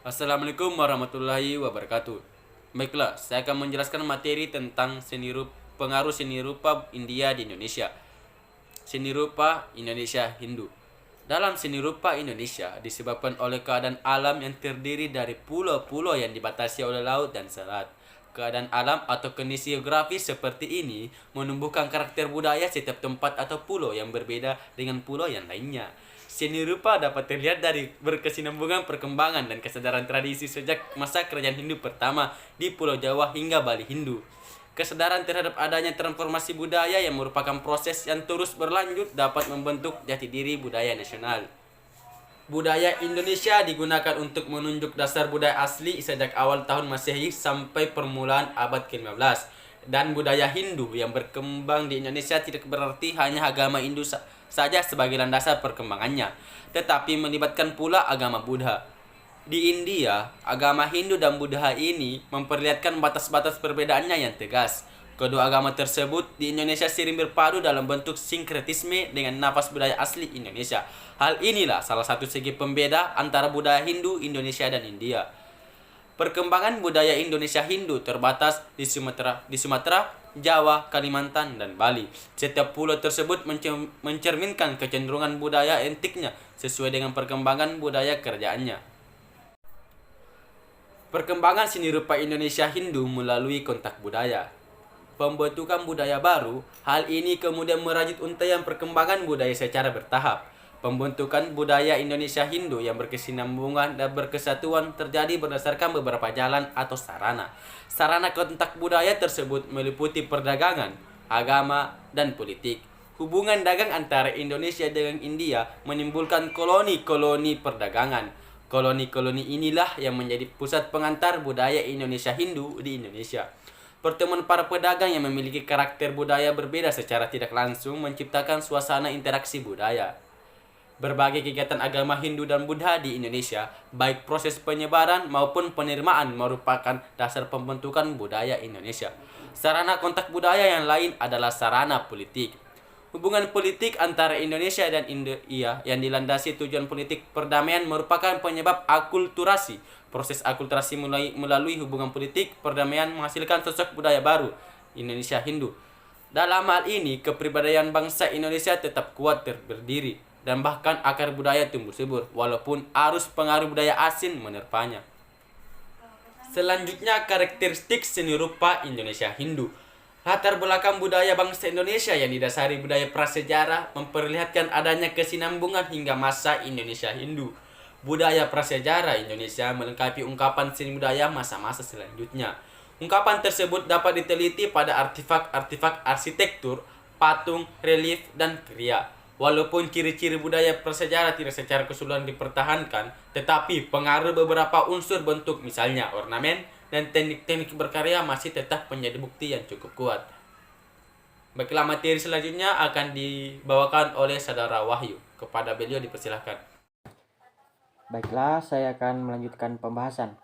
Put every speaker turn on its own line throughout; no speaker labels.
Assalamualaikum warahmatullahi wabarakatuh. Baiklah, saya akan menjelaskan materi tentang pengaruh seni rupa India di Indonesia. Seni rupa Indonesia Hindu. Dalam seni rupa Indonesia disebabkan oleh keadaan alam yang terdiri dari pulau-pulau yang dibatasi oleh laut dan selat. Keadaan alam atau kondisi geografis seperti ini menumbuhkan karakter budaya setiap tempat atau pulau yang berbeda dengan pulau yang lainnya. Seni rupa dapat terlihat dari berkesinambungan perkembangan dan kesadaran tradisi sejak masa kerajaan Hindu pertama di Pulau Jawa hingga Bali Hindu. Kesadaran terhadap adanya transformasi budaya yang merupakan proses yang terus berlanjut dapat membentuk jati diri budaya nasional. Budaya Indonesia digunakan untuk menunjuk dasar budaya asli sejak awal tahun Masehi sampai permulaan abad ke-15. Dan budaya Hindu yang berkembang di Indonesia tidak berarti hanya agama Hindu saja sebagai landasan perkembangannya, tetapi melibatkan pula agama Buddha. Di India, agama Hindu dan Buddha ini memperlihatkan batas-batas perbedaannya yang tegas. Kedua agama tersebut di Indonesia sering berpadu dalam bentuk sinkretisme dengan nafas budaya asli Indonesia. Hal inilah salah satu segi pembeda antara budaya Hindu, Indonesia, dan India. Perkembangan budaya Indonesia Hindu terbatas di Sumatera, Jawa, Kalimantan, dan Bali. Setiap pulau tersebut mencerminkan kecenderungan budaya antiknya sesuai dengan perkembangan budaya kerajaannya. Perkembangan seni rupa Indonesia Hindu melalui kontak budaya. Pembentukan budaya baru, hal ini kemudian merajut untaian perkembangan budaya secara bertahap. Pembentukan budaya Indonesia Hindu yang berkesinambungan dan berkesatuan terjadi berdasarkan beberapa jalan atau sarana. Sarana kontak budaya tersebut meliputi perdagangan, agama, dan politik. Hubungan dagang antara Indonesia dengan India menimbulkan koloni-koloni perdagangan. Koloni-koloni inilah yang menjadi pusat pengantar budaya Indonesia Hindu di Indonesia. Pertemuan para pedagang yang memiliki karakter budaya berbeda secara tidak langsung menciptakan suasana interaksi budaya. Berbagai kegiatan agama Hindu dan Buddha di Indonesia, baik proses penyebaran maupun penerimaan merupakan dasar pembentukan budaya Indonesia. Sarana kontak budaya yang lain adalah sarana politik. Hubungan politik antara Indonesia dan India yang dilandasi tujuan politik perdamaian merupakan penyebab akulturasi. Proses akulturasi melalui hubungan politik perdamaian menghasilkan sosok budaya baru, Indonesia Hindu. Dalam hal ini, kepribadian bangsa Indonesia tetap kuat berdiri dan bahkan akar budaya tumbuh subur walaupun arus pengaruh budaya asing menerpanya. Selanjutnya, karakteristik seni rupa Indonesia Hindu. Latar belakang budaya bangsa Indonesia yang didasari budaya prasejarah memperlihatkan adanya kesinambungan hingga masa Indonesia Hindu. Budaya prasejarah Indonesia melengkapi ungkapan seni budaya masa-masa selanjutnya. Ungkapan tersebut dapat diteliti pada artefak-artefak arsitektur, patung, relief, dan kriya. Walaupun ciri-ciri budaya prasejarah tidak secara keseluruhan dipertahankan, tetapi pengaruh beberapa unsur bentuk misalnya ornamen dan teknik-teknik berkarya masih tetap menjadi bukti yang cukup kuat. Baiklah, materi selanjutnya akan dibawakan oleh Saudara Wahyu. Kepada beliau dipersilahkan.
Baiklah, saya akan melanjutkan pembahasan.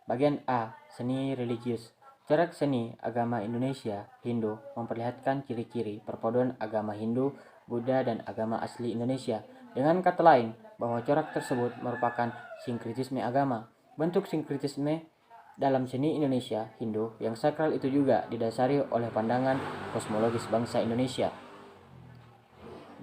Bagian A, seni religius. Corak seni agama Indonesia Hindu memperlihatkan ciri-ciri perpaduan agama Hindu, Buddha, dan agama asli Indonesia. Dengan kata lain, bahwa corak tersebut merupakan sinkretisme agama. Bentuk sinkretisme dalam seni Indonesia Hindu yang sakral itu juga didasari oleh pandangan kosmologis bangsa Indonesia.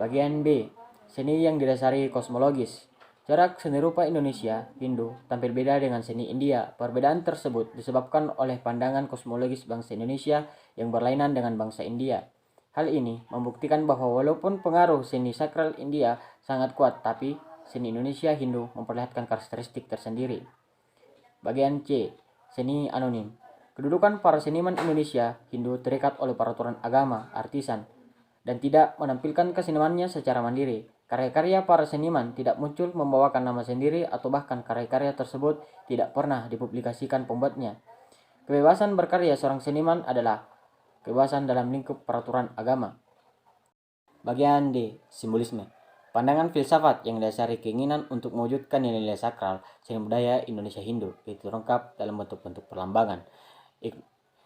Bagian B, seni yang didasari kosmologis. Corak seni rupa Indonesia Hindu tampil beda dengan seni India. Perbedaan tersebut disebabkan oleh pandangan kosmologis bangsa Indonesia yang berlainan dengan bangsa India. Hal ini membuktikan bahwa walaupun pengaruh seni sakral India sangat kuat, tapi seni Indonesia Hindu memperlihatkan karakteristik tersendiri. Bagian C, seni anonim. Kedudukan para seniman Indonesia Hindu terikat oleh peraturan agama, artisan, dan tidak menampilkan kesenimannya secara mandiri. Karya-karya para seniman tidak muncul membawakan nama sendiri atau bahkan karya-karya tersebut tidak pernah dipublikasikan pembuatnya. Kebebasan berkarya seorang seniman adalah kebebasan dalam lingkup peraturan agama. Bagian D, simbolisme. Pandangan filsafat yang didasari keinginan untuk mewujudkan nilai-nilai sakral seni budaya Indonesia Hindu itu lengkap dalam bentuk-bentuk perlambangan.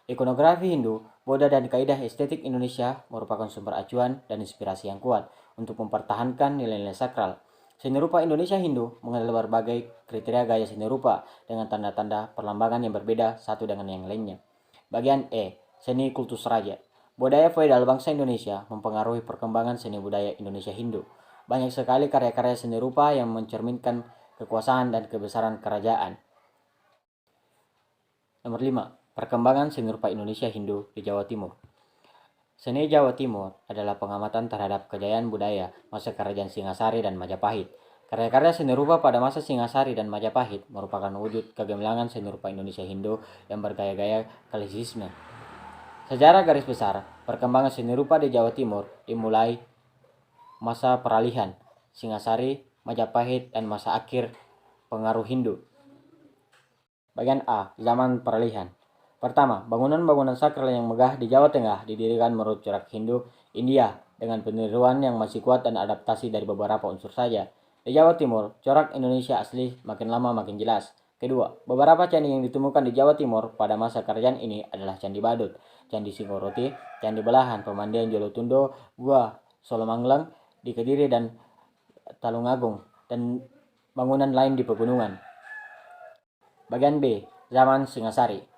Ikonografi Hindu, Buddha, dan kaidah estetik Indonesia merupakan sumber acuan dan inspirasi yang kuat untuk mempertahankan nilai-nilai sakral. Seni rupa Indonesia Hindu mengenal berbagai kriteria gaya seni rupa dengan tanda-tanda perlambangan yang berbeda satu dengan yang lainnya. Bagian E. Seni kultus raja. Budaya feodal bangsa Indonesia mempengaruhi perkembangan seni budaya Indonesia Hindu. Banyak sekali karya-karya seni rupa yang mencerminkan kekuasaan dan kebesaran kerajaan. Nomor 5. Perkembangan seni rupa Indonesia Hindu di Jawa Timur. Seni Jawa Timur adalah pengamatan terhadap kejayaan budaya masa kerajaan Singasari dan Majapahit. Karya-karya seni rupa pada masa Singasari dan Majapahit merupakan wujud kegemilangan seni rupa Indonesia Hindu yang bergaya-gaya klasisisme. Secara garis besar, perkembangan seni rupa di Jawa Timur dimulai masa peralihan Singasari, Majapahit, dan masa akhir pengaruh Hindu. Bagian A. Zaman peralihan. Pertama, bangunan-bangunan sakral yang megah di Jawa Tengah didirikan menurut corak Hindu India dengan peniruan yang masih kuat dan adaptasi dari beberapa unsur saja. Di Jawa Timur, corak Indonesia asli makin lama makin jelas. Kedua, beberapa candi yang ditemukan di Jawa Timur pada masa kerajaan ini adalah Candi Badut, Candi Singoroti, Candi Belahan, Pemandian Jolotundo, Gua Solomanglang di Kediri dan Talungagung, dan bangunan lain di pegunungan. Bagian B. Zaman Singasari.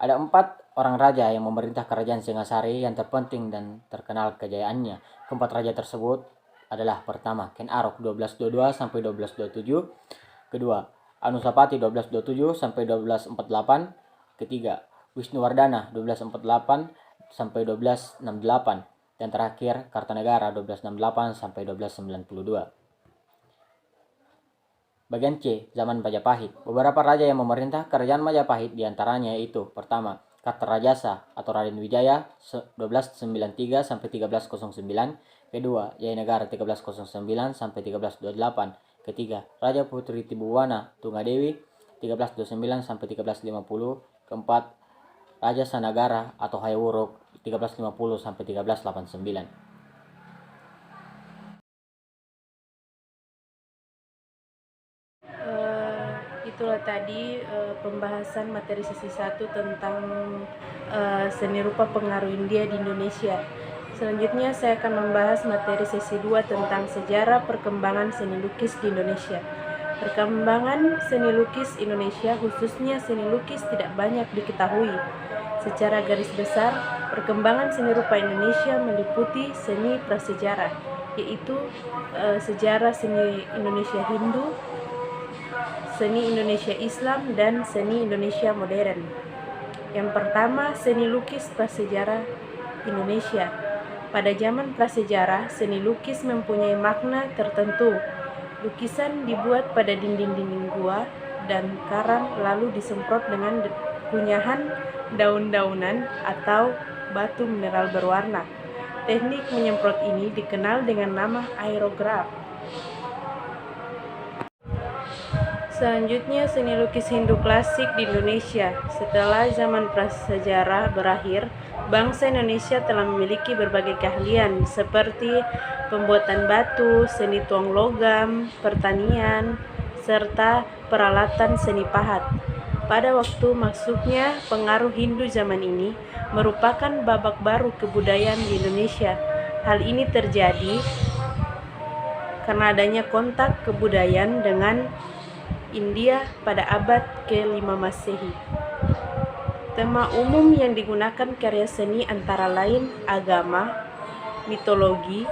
Ada 4 orang raja yang memerintah kerajaan Singasari yang terpenting dan terkenal kejayaannya. Keempat raja tersebut adalah pertama, Ken Arok 1222 sampai 1227, kedua, Anusapati 1227 sampai 1248, ketiga, Wisnuwardana 1248 sampai 1268, dan terakhir Kartanegara 1268 sampai 1292. Bagian C. Zaman Majapahit. Beberapa raja yang memerintah kerajaan Majapahit diantaranya yaitu pertama, Kartarajasa atau Raden Wijaya 1293 sampai 1309, kedua, Jayanegara 1309 sampai 1328, ketiga, Raja Putri Tibuwana Tunggadewi 1329 sampai 1350, keempat, Raja Sanagara atau Hayawuruk 1350 sampai 1389.
Itulah tadi pembahasan materi sesi 1 tentang seni rupa pengaruh India di Indonesia. Selanjutnya saya akan membahas materi sesi 2 tentang sejarah perkembangan seni lukis di Indonesia. Perkembangan seni lukis Indonesia, khususnya seni lukis, tidak banyak diketahui. Secara garis besar, perkembangan seni rupa Indonesia meliputi seni prasejarah, yaitu sejarah seni Indonesia Hindu, seni Indonesia Islam, dan seni Indonesia modern. Yang pertama, seni lukis prasejarah Indonesia. Pada zaman prasejarah, seni lukis mempunyai makna tertentu. Lukisan dibuat pada dinding-dinding gua dan karang lalu disemprot dengan kunyahan daun-daunan atau batu mineral berwarna. Teknik menyemprot ini dikenal dengan nama aerograf. Selanjutnya, seni lukis Hindu klasik di Indonesia. Setelah zaman prasejarah berakhir, bangsa Indonesia telah memiliki berbagai keahlian seperti pembuatan batu, seni tuang logam, pertanian, serta peralatan seni pahat. Pada waktu masuknya pengaruh Hindu zaman ini merupakan babak baru kebudayaan di Indonesia. Hal ini terjadi karena adanya kontak kebudayaan dengan India pada abad ke-5 Masehi. Tema umum yang digunakan karya seni antara lain agama, mitologi,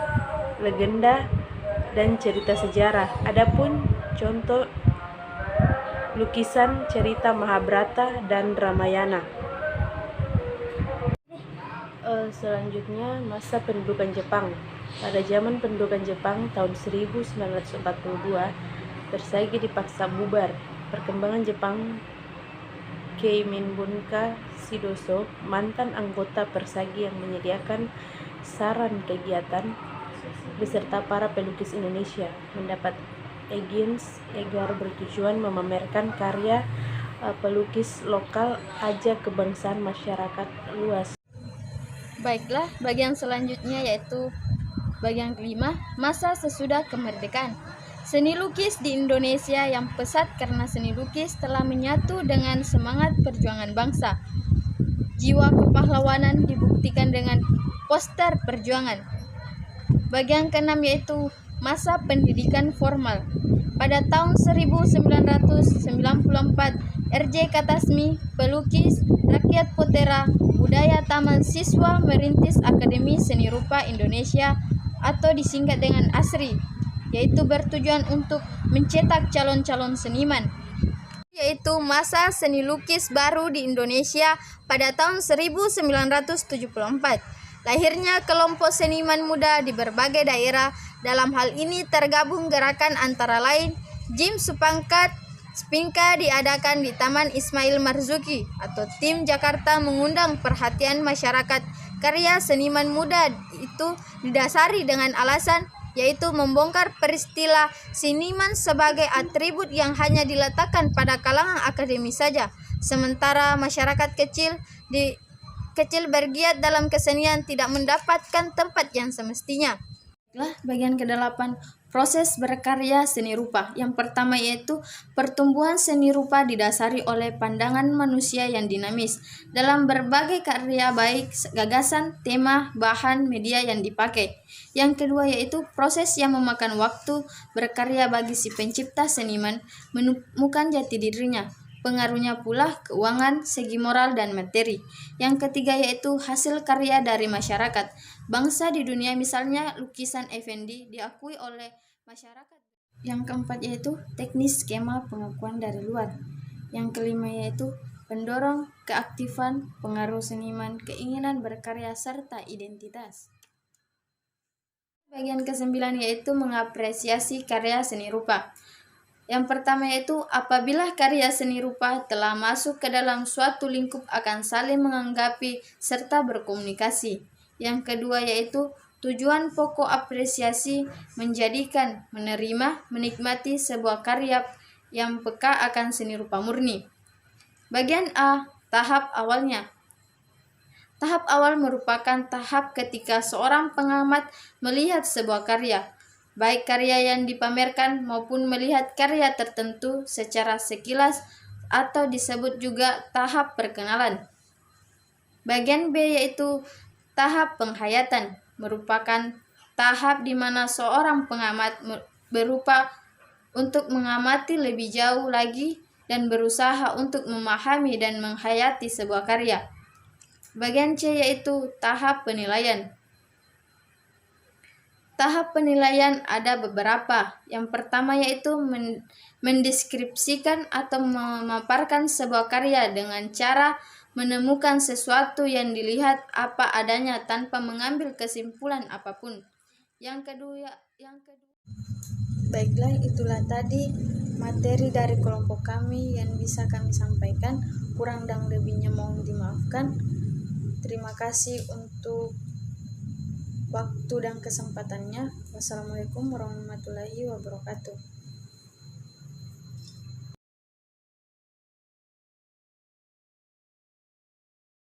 legenda, dan cerita sejarah. Adapun contoh lukisan cerita Mahabharata dan Ramayana. Selanjutnya, masa pendudukan Jepang. Pada zaman pendudukan Jepang tahun 1942, Persagi dipaksa bubar. Perkembangan Jepang. Keiminbunka Sidoso, mantan anggota Persagi yang menyediakan saran kegiatan beserta para pelukis Indonesia, mendapat audiens agar bertujuan memamerkan karya pelukis lokal, ajak kebangsaan masyarakat luas.
Baiklah, bagian selanjutnya yaitu bagian kelima, masa sesudah kemerdekaan. Seni lukis di Indonesia yang pesat karena seni lukis telah menyatu dengan semangat perjuangan bangsa. Jiwa kepahlawanan dibuktikan dengan poster perjuangan. Bagian keenam yaitu masa pendidikan formal. Pada tahun 1994, RJ Katasmi, pelukis rakyat Potera Budaya Taman Siswa merintis Akademi Seni Rupa Indonesia atau disingkat dengan ASRI, yaitu bertujuan untuk mencetak calon-calon seniman, yaitu masa seni lukis baru di Indonesia pada tahun 1974. Lahirnya kelompok seniman muda di berbagai daerah. Dalam hal ini tergabung gerakan antara lain Jim Supangkat, Spinka diadakan di Taman Ismail Marzuki, atau tim Jakarta mengundang perhatian masyarakat. Karya seniman muda itu didasari dengan alasan yaitu membongkar peristilah seniman sebagai atribut yang hanya diletakkan pada kalangan akademis saja, sementara masyarakat kecil bergiat dalam kesenian tidak mendapatkan tempat yang semestinya. Bagian ke-8, proses berkarya seni rupa. Yang pertama yaitu pertumbuhan seni rupa didasari oleh pandangan manusia yang dinamis dalam berbagai karya, baik gagasan, tema, bahan, media yang dipakai. Yang kedua yaitu proses yang memakan waktu berkarya bagi si pencipta seniman menemukan jati dirinya. Pengaruhnya pula keuangan, segi moral, dan materi. Yang ketiga yaitu hasil karya dari masyarakat. Bangsa di dunia, misalnya lukisan Effendi, diakui oleh masyarakat. Yang keempat yaitu teknis skema pengakuan dari luar. Yang kelima yaitu pendorong keaktifan, pengaruh seniman, keinginan berkarya, serta identitas. Bagian ke-9 yaitu mengapresiasi karya seni rupa. Yang pertama yaitu apabila karya seni rupa telah masuk ke dalam suatu lingkup akan saling menganggapi serta berkomunikasi. Yang kedua yaitu tujuan pokok apresiasi menjadikan, menerima, menikmati sebuah karya yang peka akan seni rupa murni. Bagian A, tahap awalnya. Tahap awal merupakan tahap ketika seorang pengamat melihat sebuah karya, baik karya yang dipamerkan maupun melihat karya tertentu secara sekilas, atau disebut juga tahap perkenalan. Bagian B yaitu tahap penghayatan, merupakan tahap di mana seorang pengamat berupa untuk mengamati lebih jauh lagi dan berusaha untuk memahami dan menghayati sebuah karya. Bagian C yaitu tahap penilaian. Tahap penilaian ada beberapa. Yang pertama yaitu mendeskripsikan atau memaparkan sebuah karya dengan cara menemukan sesuatu yang dilihat apa adanya tanpa mengambil kesimpulan apapun. Yang kedua. Baiklah, itulah tadi materi dari kelompok kami yang bisa kami sampaikan. Kurang dan lebihnya mohon dimaafkan. Terima kasih untuk waktu dan kesempatannya. Wassalamualaikum warahmatullahi wabarakatuh.